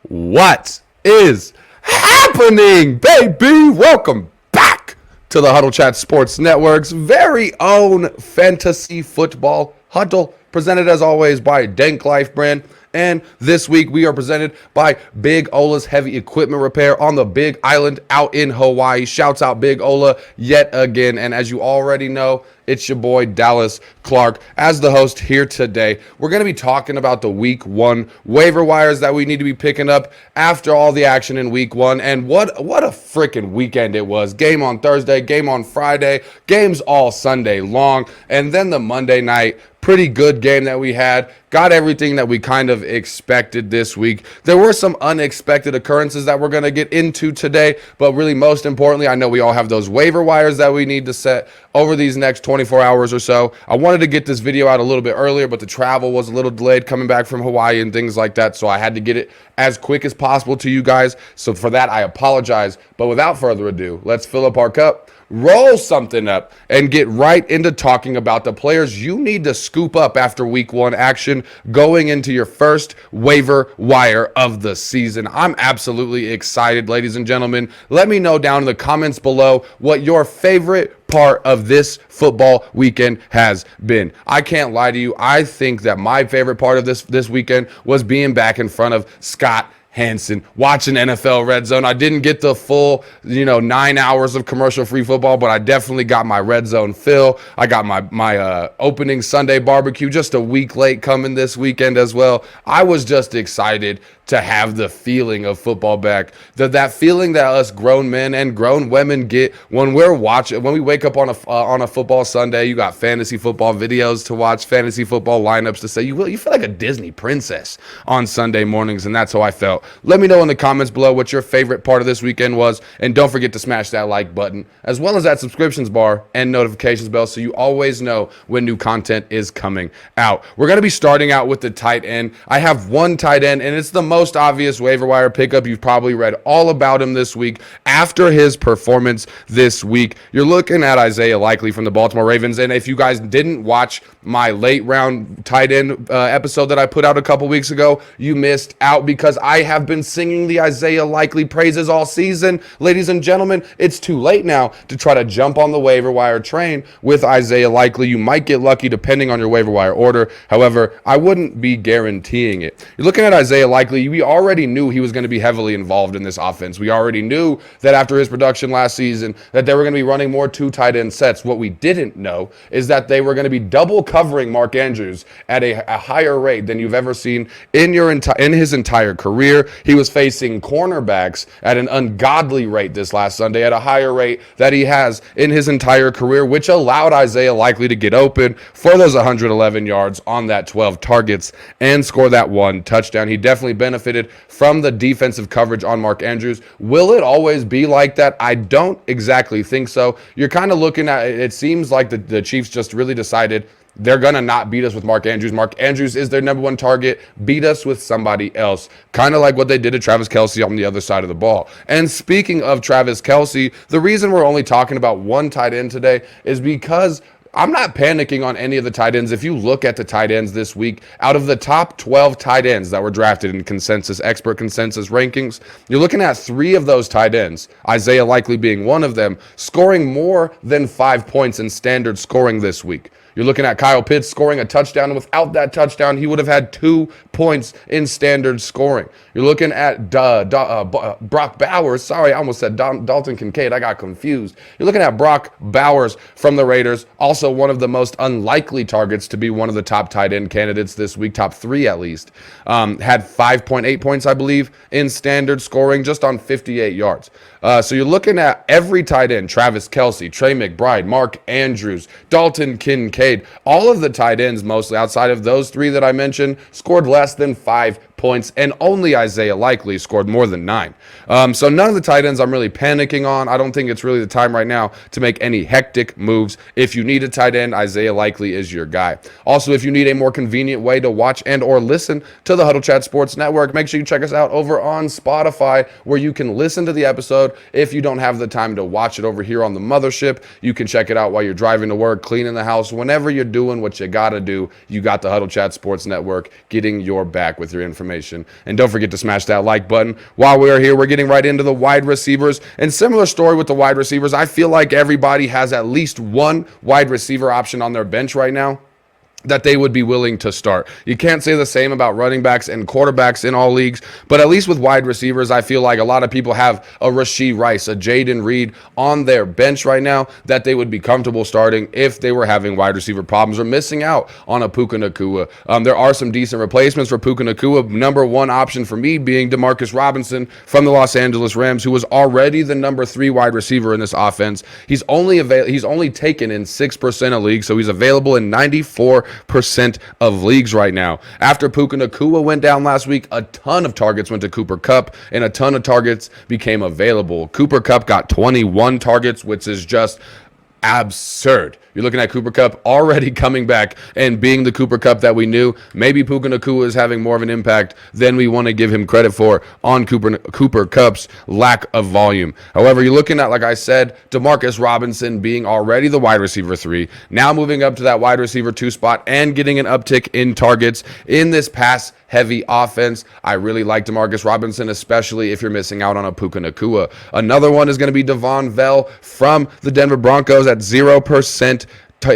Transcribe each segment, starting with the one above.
What is happening, baby? Welcome back to the Huddle Chat Sports Network's very own fantasy football huddle, presented as always by Danklyfe brand. And this week we are presented by Big Ola's Heavy Equipment Repair on the Big Island out in Hawaii. Shouts out Big Ola yet again. And as you already know, it's your boy Dallas Clark as the host here today. We're going to be talking about the week one waiver wires that we need to be picking up after all the action in week one. And what a freaking weekend it was. Game on Thursday, game on Friday, games all Sunday long. And then the Monday night, pretty good game that we had. Got everything that we kind of expected this week. There were some unexpected occurrences that we're going to get into today, but really most importantly, I know we all have those waiver wires that we need to set over these next 24 hours or so. I wanted to get this video out a little bit earlier, but the travel was a little delayed coming back from Hawaii and things like that, so I had to get it as quick as possible to you guys. So for that, I apologize. But without further ado, let's fill up our cup, roll something up, and get right into talking about the players you need to scoop up after week one action going into your first waiver wire of the season. I'm absolutely excited, ladies and gentlemen. Let me know down in the comments below what your favorite part of this football weekend has been. I can't lie to you. I think that my favorite part of this weekend was being back in front of Scott Hansen, watching NFL Red Zone. I didn't get the full, 9 hours of commercial-free football, but I definitely got my Red Zone fill. I got my opening Sunday barbecue just a week late coming this weekend as well. I was just excited to have the feeling of football back. That feeling that us grown men and grown women get when we wake up on a football Sunday. You got fantasy football videos to watch, fantasy football lineups to say. You feel like a Disney princess on Sunday mornings, and that's how I felt. Let me know in the comments below what your favorite part of this weekend was, and don't forget to smash that like button, as well as that subscriptions bar and notifications bell so you always know when new content is coming out. We're going to be starting out with the tight end. I have one tight end, and it's the most obvious waiver wire pickup. You've probably read all about him this week after his performance this week. You're looking at Isaiah Likely from the Baltimore Ravens, and if you guys didn't watch my late round tight end episode that I put out a couple weeks ago, you missed out because I have been singing the Isaiah Likely praises all season. Ladies and gentlemen, it's too late now to try to jump on the waiver wire train with Isaiah Likely. You might get lucky depending on your waiver wire order. However, I wouldn't be guaranteeing it. You're looking at Isaiah Likely. We already knew he was going to be heavily involved in this offense. We already knew that after his production last season that they were going to be running more two tight end sets. What we didn't know is that they were going to be double covering Mark Andrews at a higher rate than you've ever seen in his entire career. He was facing cornerbacks at an ungodly rate this last Sunday, at a higher rate that he has in his entire career, which allowed Isaiah Likely to get open for those 111 yards on that 12 targets and score that one touchdown. He definitely benefited from the defensive coverage on Mark Andrews. Will it always be like that? I don't exactly think so. You're kind of looking at it seems like the Chiefs just really decided they're going to not beat us with Mark Andrews. Mark Andrews is their number one target. Beat us with somebody else. Kind of like what they did to Travis Kelce on the other side of the ball. And speaking of Travis Kelce, the reason we're only talking about one tight end today is because I'm not panicking on any of the tight ends. If you look at the tight ends this week, out of the top 12 tight ends that were drafted in expert consensus rankings, you're looking at 3 of those tight ends, Isaiah Likely being one of them, scoring more than 5 points in standard scoring this week. You're looking at Kyle Pitts scoring a touchdown, and without that touchdown, he would have had 2 points in standard scoring. You're looking at Brock Bowers. Sorry, I almost said Dalton Kincaid. I got confused. You're looking at Brock Bowers from the Raiders, also one of the most unlikely targets to be one of the top tight end candidates this week, top 3 at least. Had 5.8 points, I believe, in standard scoring, just on 58 yards. So you're looking at every tight end, Travis Kelce, Trey McBride, Mark Andrews, Dalton Kincaid, all of the tight ends, mostly outside of those 3 that I mentioned, scored less than 5 points, and only Isaiah Likely scored more than 9. So none of the tight ends I'm really panicking on. I don't think it's really the time right now to make any hectic moves. If you need a tight end, Isaiah Likely is your guy. Also, if you need a more convenient way to watch and or listen to the Huddle Chat Sports Network, make sure you check us out over on Spotify, where you can listen to the episode. If you don't have the time to watch it over here on the mothership, you can check it out while you're driving to work, cleaning the house, whenever you're doing what you got to do. You got the Huddle Chat Sports Network getting your back with your information information. And don't forget to smash that like button. While we're here, we're getting right into the wide receivers. And similar story with the wide receivers. I feel like everybody has at least one wide receiver option on their bench right now that they would be willing to start. You can't say the same about running backs and quarterbacks in all leagues, but at least with wide receivers, I feel like a lot of people have a Rashee Rice, a Jaden Reed on their bench right now that they would be comfortable starting if they were having wide receiver problems or missing out on a Puka Nacua. There are some decent replacements for Puka Nacua. Number one option for me being Demarcus Robinson from the Los Angeles Rams, who was already the number 3 wide receiver in this offense. He's only taken in 6% of leagues, so he's available in 94% of leagues right now. After Puka Nacua went down last week, a ton of targets went to Cooper Kupp, and a ton of targets became available. Cooper Kupp got 21 targets, which is just absurd. You're looking at Cooper Kupp already coming back and being the Cooper Kupp that we knew. Maybe Puka Nacua is having more of an impact than we want to give him credit for on Cooper Kupp's lack of volume. However, you're looking at, like I said, Demarcus Robinson being already the wide receiver 3, now moving up to that wide receiver 2 spot and getting an uptick in targets in this pass-heavy offense. I really like Demarcus Robinson, especially if you're missing out on a Puka Nacua. Another one is going to be Devon Bell from the Denver Broncos at 0%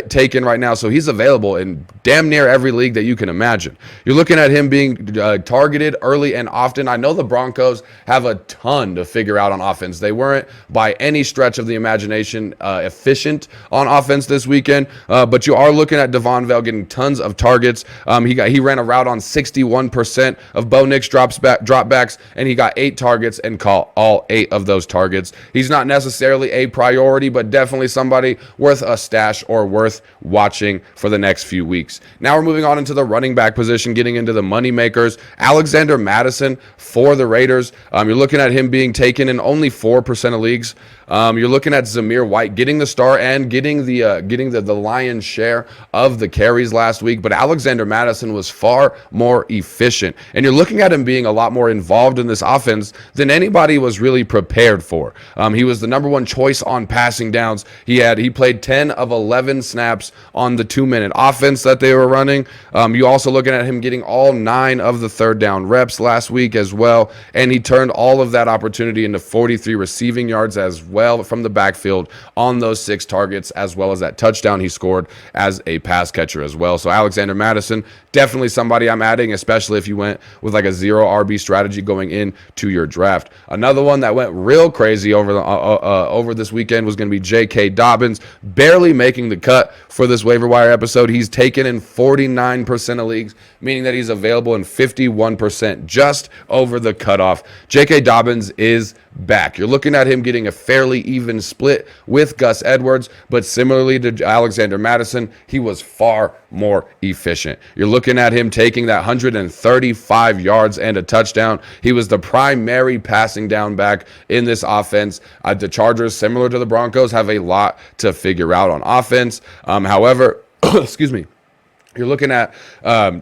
taken right now, so he's available in damn near every league that you can imagine. You're looking at him being targeted early and often. I know the Broncos have a ton to figure out on offense. They weren't by any stretch of the imagination efficient on offense this weekend, but you are looking at Devon Bell getting tons of targets. He ran a route on 61% of Bo Nix dropbacks, and he got 8 targets and caught all 8 of those targets. He's not necessarily a priority, but definitely somebody worth a stash or worth watching for the next few weeks. Now we're moving on into the running back position, getting into the money makers. Alexander Mattison for the Raiders. You're looking at him being taken in only 4% of leagues. You're looking at Zamir White getting the star and getting the lion's share of the carries last week, but Alexander Mattison was far more efficient, and you're looking at him being a lot more involved in this offense than anybody was really prepared for. He was the number 1 choice on passing downs. He played 10 of 11 snaps on the 2-minute offense that they were running. You also looking at him getting all 9 of the third down reps last week as well, and he turned all of that opportunity into 43 receiving yards as well from the backfield on those 6 targets, as well as that touchdown he scored as a pass catcher as well. So Alexander Mattison, definitely somebody I'm adding, especially if you went with like a 0 RB strategy going into your draft. Another one that went real crazy over this weekend was going to be J.K. Dobbins, barely making the cut for this waiver wire episode. He's taken in 49% of leagues, meaning that he's available in 51%, just over the cutoff. J.K. Dobbins is back. You're looking at him getting a fairly even split with Gus Edwards, but similarly to Alexander Mattison, he was far more efficient. You're looking at him taking that 135 yards and a touchdown. He was the primary passing down back in this offense. The Chargers, similar to the Broncos, have a lot to figure out on offense. However, excuse me. You're looking at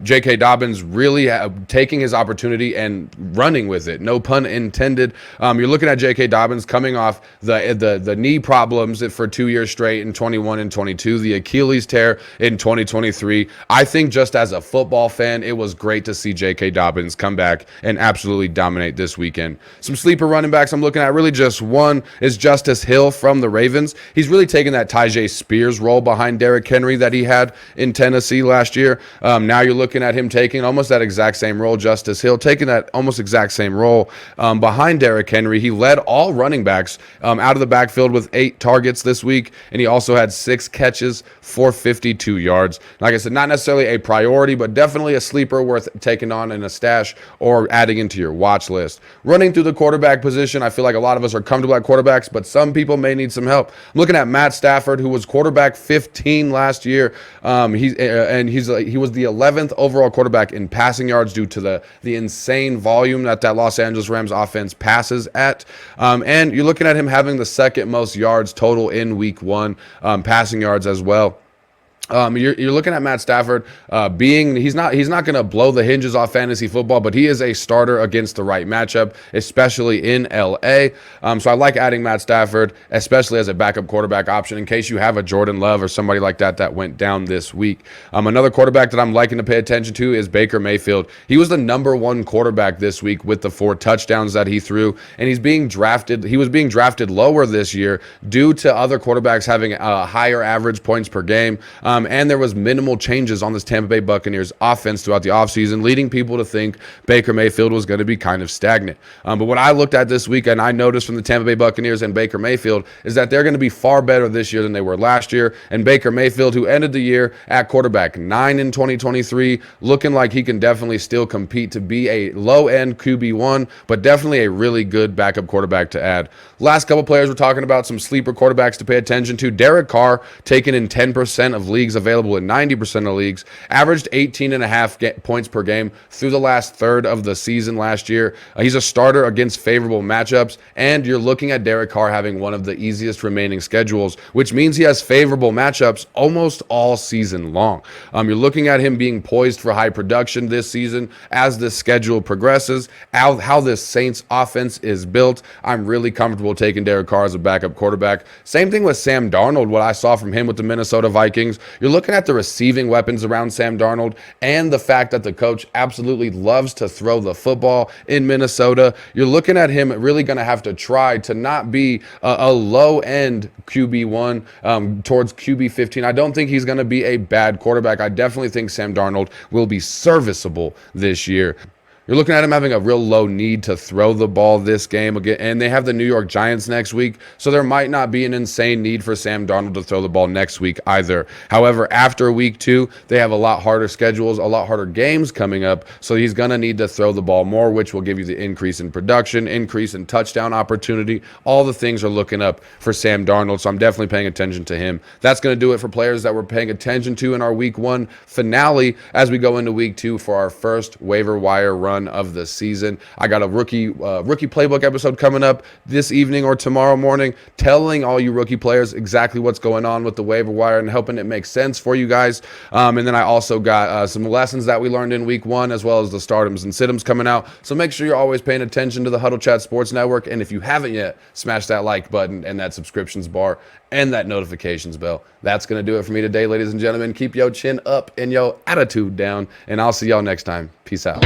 J.K. Dobbins really taking his opportunity and running with it. No pun intended. You're looking at J.K. Dobbins coming off the knee problems for 2 years straight in 21 and 22, the Achilles tear in 2023. I think just as a football fan, it was great to see J.K. Dobbins come back and absolutely dominate this weekend. Some sleeper running backs I'm looking at, really just one, is Justice Hill from the Ravens. He's really taken that Tyjae Spears role behind Derrick Henry that he had in Tennessee last year. Now you're looking at him taking almost that exact same role. Justice Hill taking that almost exact same role behind Derrick Henry. He led all running backs out of the backfield with 8 targets this week, and he also had 6 catches for 52 yards. Like I said, not necessarily a priority, but definitely a sleeper worth taking on in a stash or adding into your watch list. Running through the quarterback position, I feel like a lot of us are comfortable at quarterbacks, but some people may need some help. I'm looking at Matt Stafford, who was quarterback 15 last year. He was the 11th overall quarterback in passing yards due to the insane volume that Los Angeles Rams offense passes at. And you're looking at him having the 2nd most yards total in week 1, passing yards as well. You're looking at Matt Stafford he's not going to blow the hinges off fantasy football, but he is a starter against the right matchup, especially in LA. So I like adding Matt Stafford, especially as a backup quarterback option in case you have a Jordan Love or somebody like that went down this week. Another quarterback that I'm liking to pay attention to is Baker Mayfield. He was the number one quarterback this week with the 4 touchdowns that he threw, and he was being drafted lower this year due to other quarterbacks having higher average points per game. And there was minimal changes on this Tampa Bay Buccaneers offense throughout the offseason, leading people to think Baker Mayfield was going to be kind of stagnant. But what I looked at this week and I noticed from the Tampa Bay Buccaneers and Baker Mayfield is that they're going to be far better this year than they were last year. And Baker Mayfield, who ended the year at quarterback 9 in 2023, looking like he can definitely still compete to be a low-end QB1, but definitely a really good backup quarterback to add. Last couple players we're talking about, some sleeper quarterbacks to pay attention to. Derek Carr, taken in 10% of leagues, available in 90% of leagues, averaged 18.5 points per game through the last third of the season last year. He's a starter against favorable matchups, and you're looking at Derek Carr having one of the easiest remaining schedules, which means he has favorable matchups almost all season long. You're looking at him being poised for high production this season as this schedule progresses. How this Saints offense is built, I'm really comfortable taking Derek Carr as a backup quarterback. Same thing with Sam Darnold, what I saw from him with the Minnesota Vikings. You're looking at the receiving weapons around Sam Darnold and the fact that the coach absolutely loves to throw the football in Minnesota. You're looking at him really going to have to try to not be a low-end QB1 towards QB15. I don't think he's going to be a bad quarterback. I definitely think Sam Darnold will be serviceable this year. You're looking at him having a real low need to throw the ball this game again, and they have the New York Giants next week, so there might not be an insane need for Sam Darnold to throw the ball next week either. However, after week 2, they have a lot harder schedules, a lot harder games coming up, so he's going to need to throw the ball more, which will give you the increase in production, increase in touchdown opportunity. All the things are looking up for Sam Darnold, so I'm definitely paying attention to him. That's going to do it for players that we're paying attention to in our week 1 finale as we go into week 2 for our first waiver wire run of the season. I got a rookie playbook episode coming up this evening or tomorrow morning, telling all you rookie players exactly what's going on with the waiver wire and helping it make sense for you guys. And then I also got some lessons that we learned in week 1, as well as the startums and situms coming out. So make sure you're always paying attention to the Huddle Chat Sports Network. And if you haven't yet, smash that like button and that subscriptions bar and that notifications bell. That's going to do it for me today, ladies and gentlemen. Keep your chin up and your attitude down, and I'll see y'all next time. Peace out.